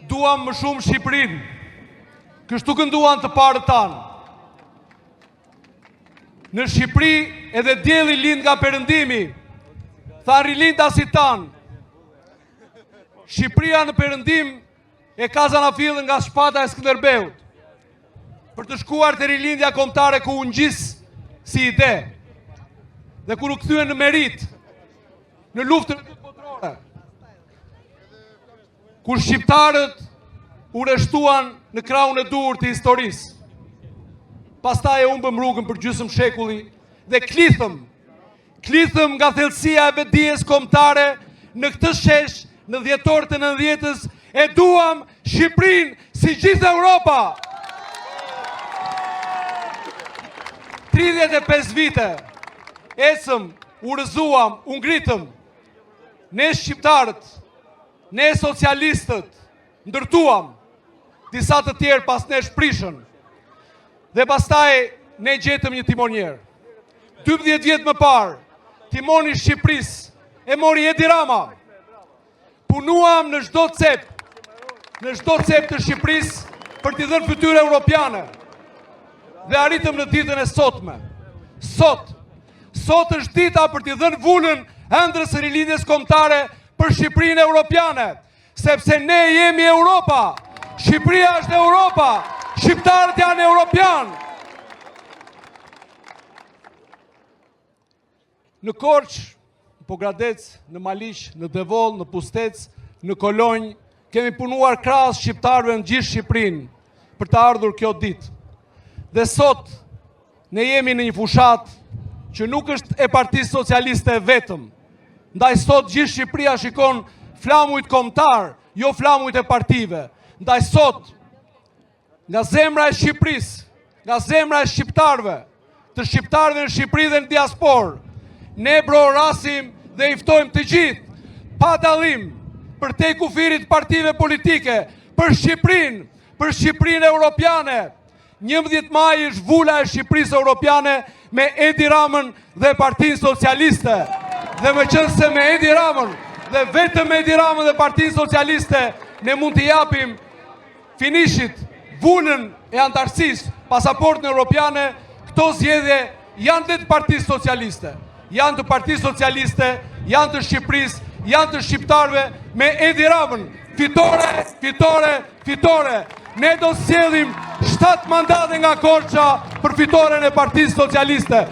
duam më shumë Shqipërinë. Kështu kënduan të parët tanë. Në Shqipëri edhe dielli lind nga perëndimi. Tha rilinda si tanë. Shqipëria në perëndim e ka zanafillën nga shpata e Skënderbeut. Për të shkuar të rilindja kombëtare ku u ngjis si ide. Dhe kur u kthyen në merit në luftën e dytë botërore. Kur shqiptarët u rreshtuan në krahun e dur të historisë. Pastaj e humbëm rrugën për gjysmë shekulli dhe klithëm nga thellësia e vetdijes kombëtare në këtë shesh në dhjetor të 90-s e duam Shqipërinë si gjithë Europa. 35 vite ecëm, u rëzuam, u ngritëm. Ne shqiptarët, ne socialistët ndërtuam, disa të tjerë pas ne shprishën. Dhe pastaj ne gjetëm një timonier. 12 vjet më parë, timoni Shqipërisë e mori Edi Rama. Punuam në çdo cep të Shqipërisë për t'i dhënë fytyrë europiane. Dhe arritëm në ditën e sotme. Sot është dita për t'i dhënë vullën ëndrës së rilindjes kombëtare për Shqipërinë europiane, sepse ne jemi Europa. Shqipëria është Europa. Shqiptarët janë europian. Në Korçë, në Pogradec, në Maliq, në Devol, në Pustec, në Kolonjë, kemi punuar krahas shqiptarëve në gjithë Shqipërinë për të ardhur kjo ditë. Dhe sot ne jemi në një fushat që nuk është e Partisë Socialiste vetëm. Ndaj sot gjithë Shqipëria shikon flamujt kombëtar, jo flamujt e partive. Ndaj sot, nga zemra e Shqipërisë, nga zemra e shqiptarëve, të shqiptarëve në Shqipëri dhe në diasporë, ne brorasim dhe iftojmë të gjithë, pa dallim, për te kufirit partive politike, për Shqipërinë europiane. 11 maj është vula e Shqipërisë europiane me Edi Ramën dhe Partinë Socialiste. Dhe me qënë se me Edi Ramën dhe vetëm Edi Ramën dhe Partinë Socialiste ne mund të japim finishit vulën e antarësisë, pasaportën europiane, këto zgjedhje janë dhe të Partisë Socialiste. Janë të Partisë Socialiste, janë të Shqipërisë, janë të shqiptarëve me Edi Ramën. Fitore. Ne do sjellim 7 mandate nga Korça për fitoren e Partisë Socialiste.